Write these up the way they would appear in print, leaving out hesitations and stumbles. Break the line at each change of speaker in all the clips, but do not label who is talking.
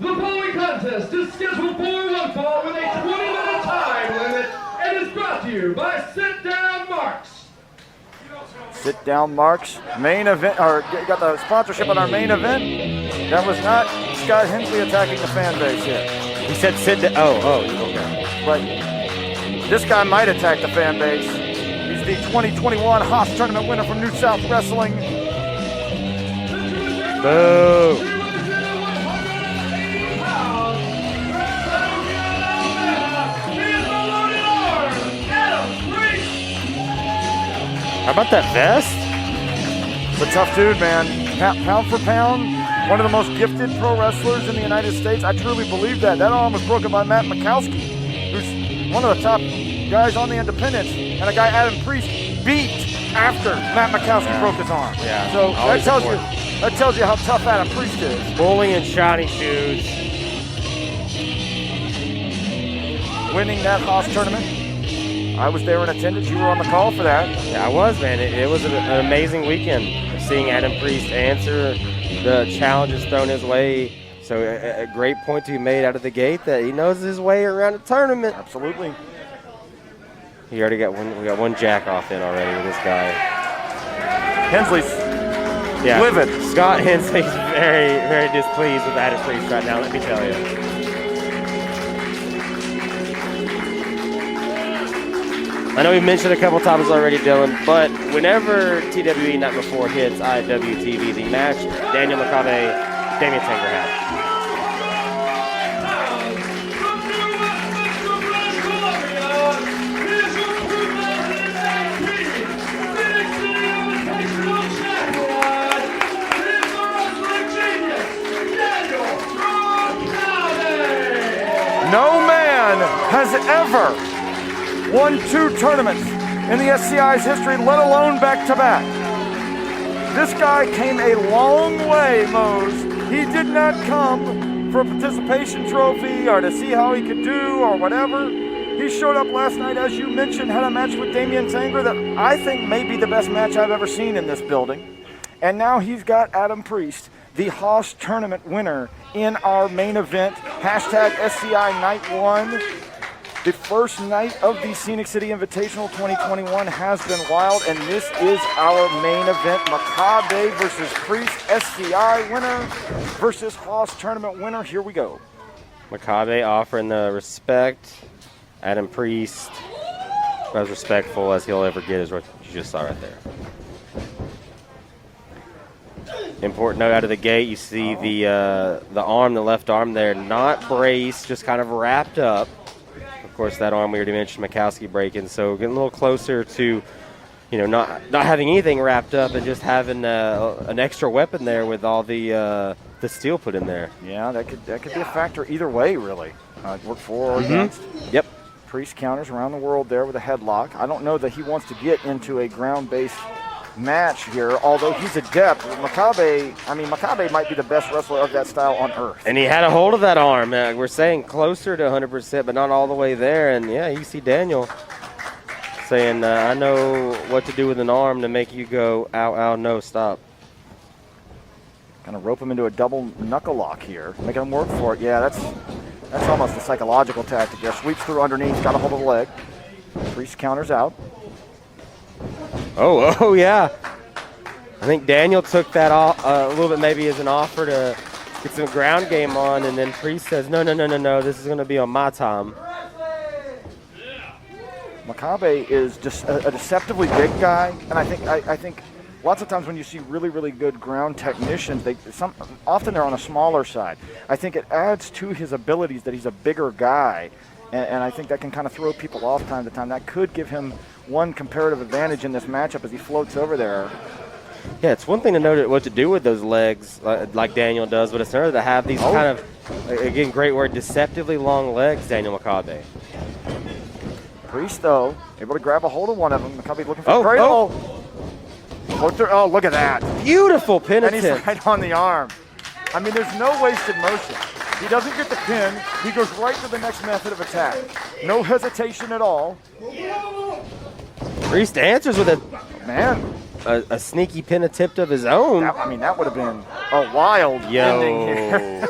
The following contest is scheduled for one fall with a 20-minute time limit and is brought to you by Sit Down Marks.
Sit Down Marks, main event, or got the sponsorship on our main event. That was not Scott Hensley attacking the fan base here.
He said sit down. Oh, okay.
But this guy might attack the fan base. He's the 2021 Haas Tournament winner from New South Wrestling.
Boo. How about that vest?
It's a tough dude, man. Pound for pound, one of the most gifted pro wrestlers in the United States. I truly believe that. That arm was broken by Matt Makowski, who's one of the top guys on the independents, and a guy, Adam Priest, beat after Matt Makowski broke his arm.
Yeah.
So that tells you how tough Adam Priest is.
Bowling in shiny shoes.
Winning that Haas tournament. I was there in attendance. You were on the call for that.
Yeah, I was, man. It was an amazing weekend seeing Adam Priest answer the challenges thrown his way. So a great point to be made out of the gate that he knows his way around a tournament.
Absolutely.
He already got one. We got one jack off in already with this guy.
Hensley's livid.
Scott Hensley's very, very displeased with Adam Priest right now. Let me tell you. I know we mentioned a couple times already, Dylan, but whenever TWE Night Before hits IWTV, the match Daniel Makabe, Damian Tanger had.
No man has ever won 2 tournaments in the SCI's history, let alone back-to-back. This guy came a long way, Mose. He did not come for a participation trophy or to see how he could do or whatever. He showed up last night, as you mentioned, had a match with Damian Tanger that I think may be the best match I've ever seen in this building. And now he's got Adam Priest, the Haas tournament winner, in our main event. Hashtag SCI Night 1. The first night of the Scenic City Invitational 2021 has been wild, and this is our main event. Makabe versus Priest, SCI winner versus Haas tournament winner. Here we go.
Makabe offering the respect. Adam Priest, as respectful as he'll ever get, is what you just saw right there. Important note out of the gate, you see the arm, the left arm there, not braced, just kind of wrapped up. Of course, that arm we already mentioned, Makowski breaking, so getting a little closer to, not having anything wrapped up and just having an extra weapon there with all the steel put in there.
Yeah, that could be a factor either way, really. Work for or against.
Yep.
Priest counters around the world there with a headlock. I don't know that he wants to get into a ground-based match here, although he's adept. Makabe might be the best wrestler of that style on earth.
And he had a hold of that arm. We're saying closer to 100%, but not all the way there. And yeah, you see Daniel saying, I know what to do with an arm to make you go, ow, ow, no, stop.
Kind of rope him into a double knuckle lock here, making him work for it. Yeah, that's almost a psychological tactic there. Sweeps through underneath, got a hold of the leg. Priest counters out.
Oh, yeah. I think Daniel took that off, a little bit maybe as an offer to get some ground game on, and then Priest says, no, this is going to be on my time.
Makabe is just a deceptively big guy, and I think lots of times when you see really, really good ground technicians, often they're on a smaller side. I think it adds to his abilities that he's a bigger guy, and I think that can kind of throw people off time to time. That could give him one comparative advantage in this matchup as he floats over there.
Yeah, it's one thing to know what to do with those legs like Daniel does, but it's another to have these kind of, again, great word, deceptively long legs, Daniel Makabe.
Priest, though, able to grab a hold of one of them. Makabe looking for a cradle. Oh, look at that.
Beautiful pin
and
attempt.
He's right on the arm. I mean, there's no wasted motion. He doesn't get the pin. He goes right to the next method of attack. No hesitation at all.
Priest answers with a sneaky pin attempt of his own.
That would have been a wild ending here.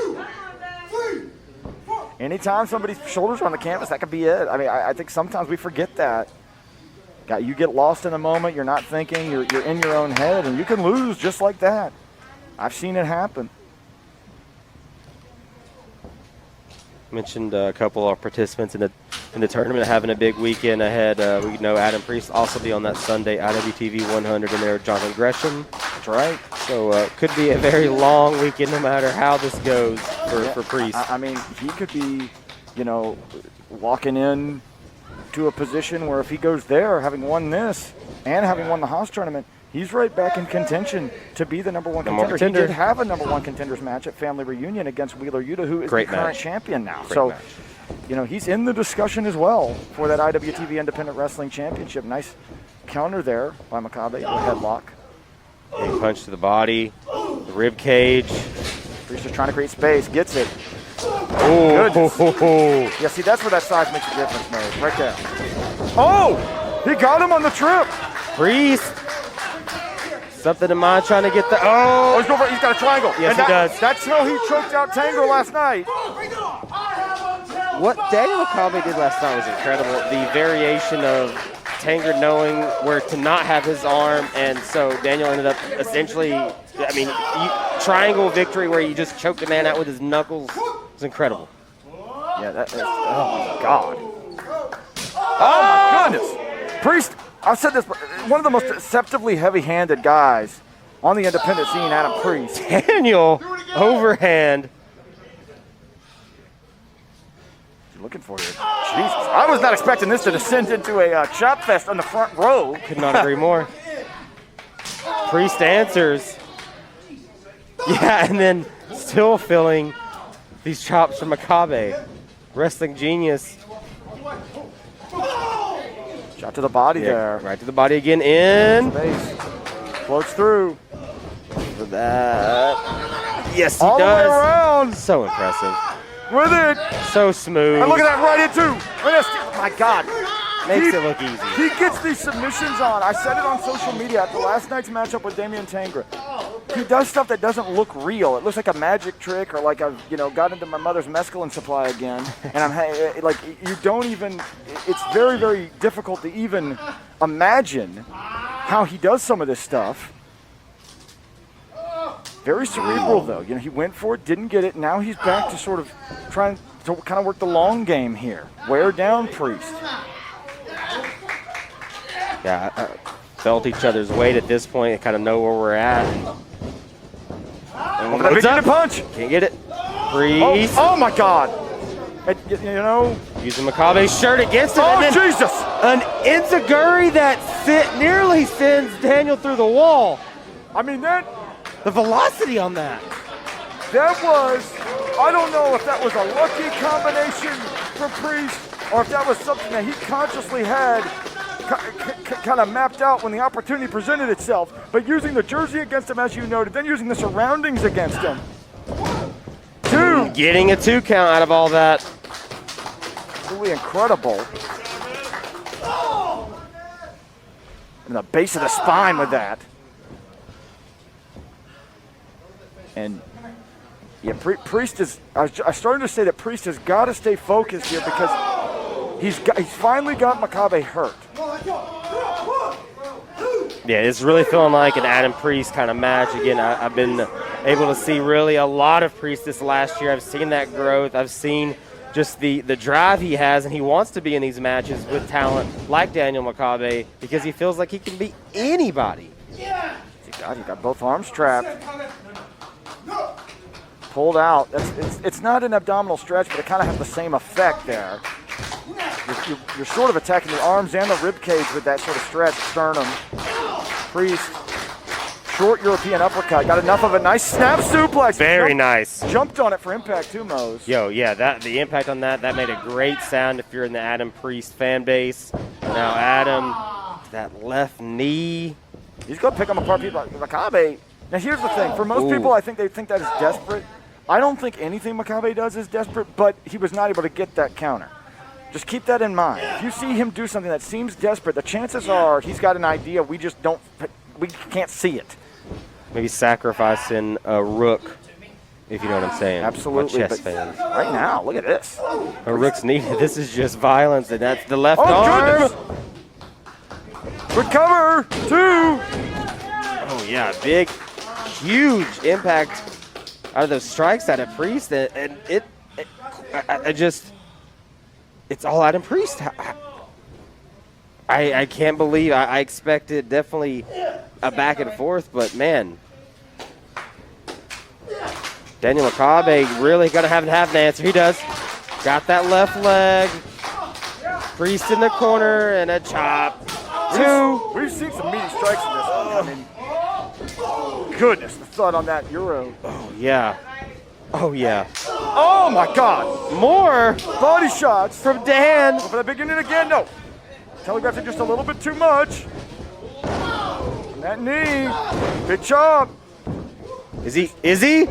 Anytime somebody's shoulders are on the canvas, that could be it. I mean, I think sometimes we forget that. You get lost in the moment, you're not thinking, you're in your own head, and you can lose just like that. I've seen it happen.
Mentioned a couple of participants in the tournament having a big weekend ahead. We know Adam Priest also be on that Sunday IWTV 100 in there with Jonathan Gresham.
That's right.
So could be a very long weekend no matter how this goes for Priest.
I mean, he could be, walking in to a position where if he goes there, having won this and having won the Haas tournament, he's right back in contention to be the number one contender. He did have a number one contenders match at Family Reunion against Wheeler Yuta, who is the current champion now. He's in the discussion as well for that IWTV Independent Wrestling Championship. Nice counter there by Makabe, headlock.
Big punch to the body, the rib cage.
Priest is trying to create space, gets it.
Oh,
yeah, see, that's where that size makes a difference, man. Right there. Oh, he got him on the trip.
Priest. Something in mind trying to get the,
he's got a triangle.
Yes, he does.
That's how he choked out Tango last night.
What Daniel Makabe did last night was incredible. The variation of Tanger knowing where to not have his arm, and so Daniel ended up essentially, triangle victory where he just choked the man out with his knuckles. It was incredible.
Yeah, oh my God. Oh my goodness. Priest, I've said this, one of the most deceptively heavy-handed guys on the independent scene, Adam Priest.
Daniel, overhand.
Looking for you. Jesus, I was not expecting this to descend into a chop fest on the front row.
Could not agree more. Priest answers. Yeah, and then still feeling these chops from Makabe. Wrestling genius.
Shot to the body there.
Right to the body again in.
Space. Floats through.
For that. Yes, he
all
does.
All the way around.
So impressive.
With it.
So smooth.
And look at that right into. Oh my God.
Makes it look easy.
He gets these submissions on. I said it on social media after last night's matchup with Damian Tangra. He does stuff that doesn't look real. It looks like a magic trick, or like I've got into my mother's mescaline supply again. And you don't even. It's very, very difficult to even imagine how he does some of this stuff. Very cerebral, though. He went for it, didn't get it. Now he's back to sort of trying to kind of work the long game here. Wear down Priest.
Yeah, felt each other's weight at this point. Kind of know where we're at.
Over the big punch.
Can't get it. Priest.
Oh my God.
Using Makabe's shirt against him.
Oh, Jesus.
An enziguri that nearly sends Daniel through the wall.
I mean,
the velocity on that.
That was, I don't know if that was a lucky combination for Priest or if that was something that he consciously had kind of mapped out when the opportunity presented itself. But using the jersey against him, as you noted, then using the surroundings against him. Two.
Getting a 2 count out of all that.
Really incredible. And the base of the spine with that. And yeah, Priest is. I started to say that Priest has got to stay focused here because he's finally got Makabe hurt.
Yeah, it's really feeling like an Adam Priest kind of match again. I've been able to see really a lot of Priest this last year. I've seen that growth. I've seen just the drive he has, and he wants to be in these matches with talent like Daniel Makabe because he feels like he can beat anybody.
God, he got both arms trapped. Pulled out. It's not an abdominal stretch, but it kind of has the same effect there. You're sort of attacking the arms and the rib cage with that sort of stretch, sternum. Priest, short European uppercut. Got enough of a nice snap suplex.
Very nice.
Jumped on it for impact too, Mose.
Yeah, the impact on that made a great sound if you're in the Adam Priest fan base. Now Adam, that left knee.
He's going to pick him apart. People like Makabe. Now here's the thing. For most people, I think they think that is desperate. I don't think anything Makabe does is desperate, but he was not able to get that counter. Just keep that in mind. If you see him do something that seems desperate, the chances are he's got an idea. We can't see it.
Maybe sacrificing a rook if you know what I'm saying.
Absolutely.
My chess
but
fans.
right now, look at this.
A rook's knee. This is just violence, and that's the left
Oh,
arm.
goodness. Good cover. 2.
Oh, yeah. Big, huge impact out of those strikes out of Priest. And I just, it's all Adam Priest. I can't believe, I expected definitely a back and forth, but man. Daniel Makabe really going to have an answer. He does. Got that left leg. Priest in the corner and a chop. 2.
We've seen some meaty strikes in this one. I mean, goodness, the thud on that Euro.
Oh, yeah. Oh, yeah.
Oh, my God.
More
Body shots
from Dan.
Go for that big unit again. No. Telegraphed it just a little bit too much. And that knee. Big chop.
Is he? Is he?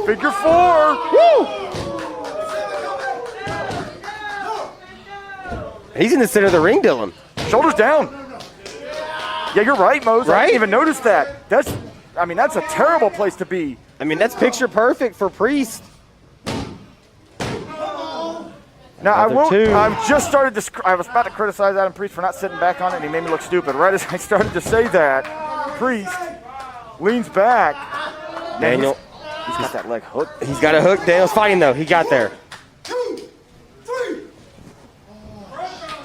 Figure 4.
Woo! He's in the center of the ring, Dylan.
Shoulders down. Yeah, you're right, Mose.
Right?
I didn't even notice that. That's a terrible place to be.
I mean, that's picture perfect for Priest.
Now, I
Another
won't.
2.
I've just started to. I was about to criticize Adam Priest for not sitting back on it, and he made me look stupid. Right as I started to say that, Priest leans back.
Daniel.
He's got that leg hooked.
He's got a hook. Daniel's fighting, though. He got there.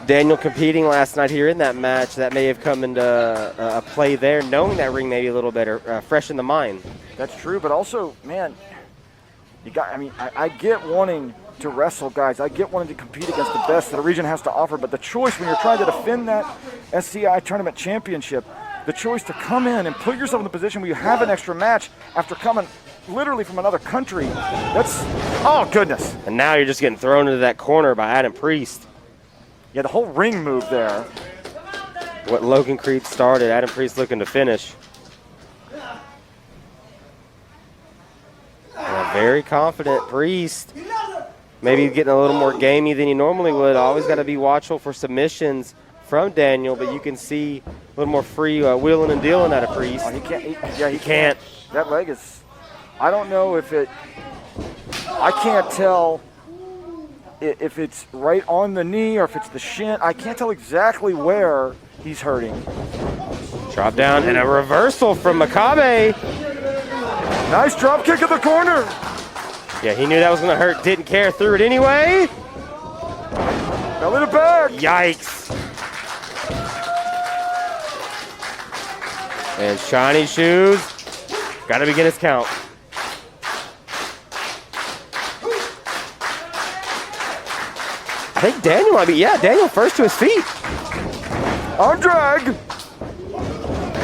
Daniel competing last night here in that match. That may have come into a play there, knowing that ring maybe a little better, fresh in the mind.
That's true, but also, man, you got. I mean, I get wanting to wrestle, guys. I get wanting to compete against the best that the region has to offer, but the choice when you're trying to defend that SCI tournament championship, the choice to come in and put yourself in the position where you have an extra match after coming literally from another country, that's, oh goodness.
And now you're just getting thrown into that corner by Adam Priest.
Yeah, the whole ring move there.
What Logan Creed started, Adam Priest looking to finish. And a very confident Priest. Maybe getting a little more gamey than he normally would. Always got to be watchful for submissions from Daniel, but you can see a little more free wheeling and dealing out of Priest.
Oh, he can't.
He can't.
That leg is, I don't know if it, I can't tell if it's right on the knee or if it's the shin. I can't tell exactly where he's hurting.
Drop down and a reversal from Makabe.
Nice drop kick in the corner.
Yeah, he knew that was going to hurt. Didn't care. Threw it anyway.
Belly to back.
Yikes. And shiny shoes. Got to begin his count. I think Daniel might be, Daniel first to his feet.
On drag.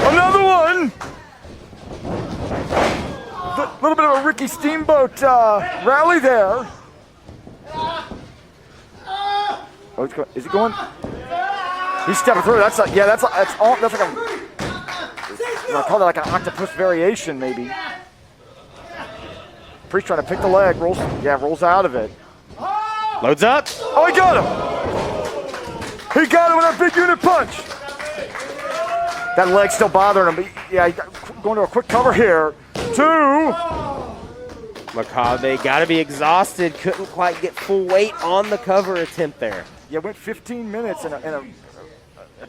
Another one. A little bit of a Ricky Steamboat rally there. Oh, is he going? He's stepping through. That's like a. I call that like an octopus variation, maybe. Priest trying to pick the leg. Rolls out of it.
Loads up.
Oh, he got him. He got him with that big unit punch. That leg's still bothering him, but yeah, going to a quick cover here. 2.
Makabe got to be exhausted. Couldn't quite get full weight on the cover attempt there.
Yeah, went 15 minutes in a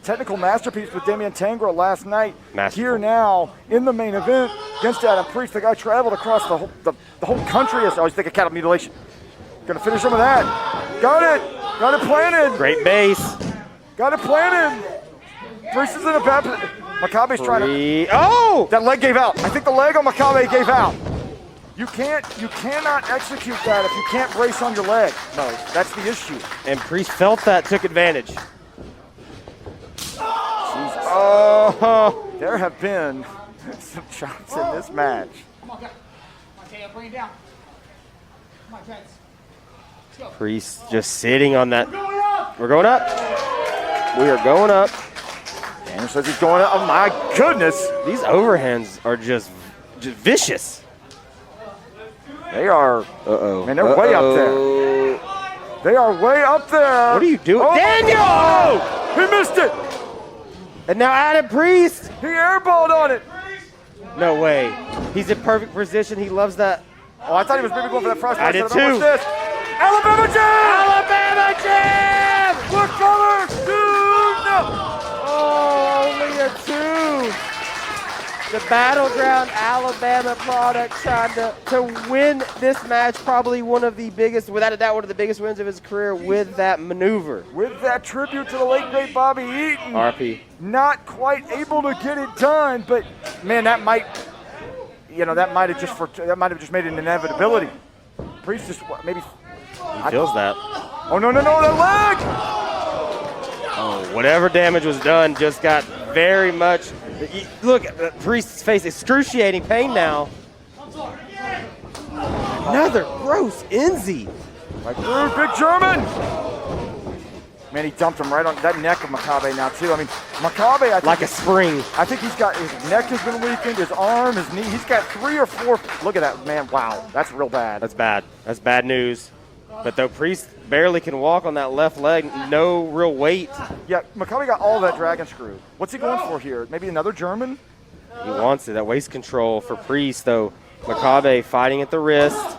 technical masterpiece with Damian Tangra last night.
Masterful.
Here now in the main event against Adam Priest. The guy traveled across the whole country. I always think of cattle mutilation. Gonna finish him with that. Got it. Got it planted.
Great base.
Got it planted. Priest is in a bad position. Makabe's trying to.
Oh!
That leg gave out. I think the leg on Makabe gave out. You cannot execute that if you can't brace on your leg. No, that's the issue.
And Priest felt that, took advantage.
Jesus. Oh, there have been some chops in this match.
Come on, I'll bring it down. Come on, Trents.
Priest just sitting on that. We're going up. We are going up.
Daniel says he's going up. Oh my goodness.
These overhands are just vicious.
They are.
Uh-oh.
Man, they're way up there. They are way up there.
What are you doing?
Oh,
Daniel!
Oh, he missed it.
And now Adam Priest.
He airballed on it.
No way. He's in perfect position. He loves that
Oh, I thought he was maybe going for that front.
I did
What's
too.
this? Alabama Jam!
Alabama Jam!
What color? 2-0.
Oh, only a 2. The battleground Alabama product trying to win this match, probably one of the biggest, without a doubt, one of the biggest wins of his career with that maneuver.
With that tribute to the late great Bobby Eaton.
RP.
Not quite able to get it done, but man, that might have just made it an inevitability. Priest just maybe
He feels that.
Oh no, that leg!
Oh, whatever damage was done just got very much. Look, Priest's face, excruciating pain now. Another gross Enzy.
Like through Big German. Man, he dumped him right on that neck of Makabe now too. I mean, Makabe, I think,
Like a spring.
I think he's got his neck has been weakened, his arm, his knee. He's got 3 or 4. Look at that, man! Wow, that's real bad.
That's bad. That's bad news. But though Priest barely can walk on that left leg, no real weight.
Yeah, Makabe got all that dragon screw. What's he going for here? Maybe another German?
He wants it. That waist control for Priest, though. Makabe fighting at the wrist.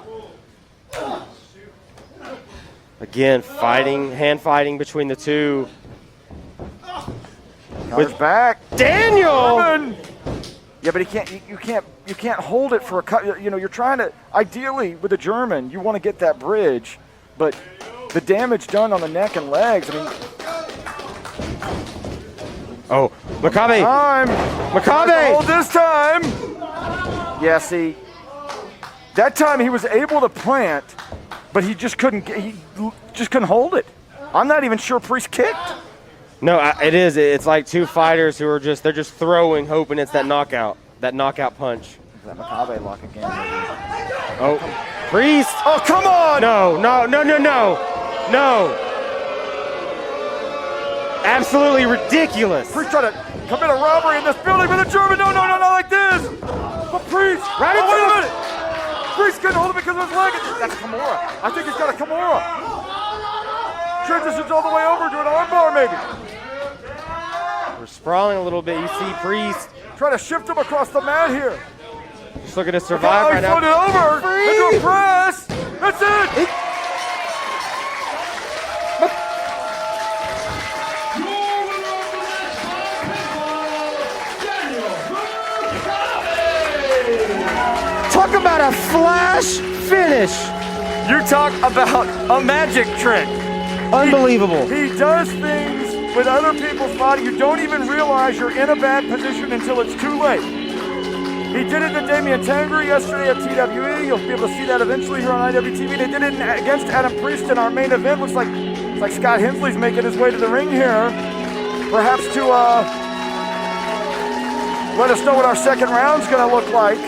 Again, hand fighting between the two.
With back.
Daniel!
German. Yeah, but he can't. You can't hold it for a cut. You know, you're trying to. Ideally, with a German, you want to get that bridge, but the damage done on the neck and legs. I mean.
Oh, Makabe! Makabe!
Hold this time. Yeah, see, that time he was able to plant, but he just couldn't. He just couldn't hold it. I'm not even sure Priest kicked.
No, it is. It's like two fighters who are they're just throwing, hoping it's that knockout punch.
That Makabe lock again. Maybe.
Oh, Priest!
Oh, come on!
No. Absolutely ridiculous.
Priest trying to commit a robbery in this building with a German. No, not like this. But Priest,
Right
wait a
into
minute. Priest couldn't hold it because of his leg. That's Kimura. I think he's got a Kimura. Transitions all the way over to an armbar, maybe.
We're sprawling a little bit. You see Priest
Trying to shift him across the mat here.
just looking to survive
Oh,
right
he
now.
floated over into a press. That's it.
Talk about a flash finish.
You talk about a magic trick.
Unbelievable.
He does things with other people's body. You don't even realize you're in a bad position until it's too late. He did it to Damian Tangri yesterday at TWE. You'll be able to see that eventually here on IWTV. They did it against Adam Priest in our main event. Looks like Scott Hensley's making his way to the ring here. Perhaps to let us know what our second round's going to look like.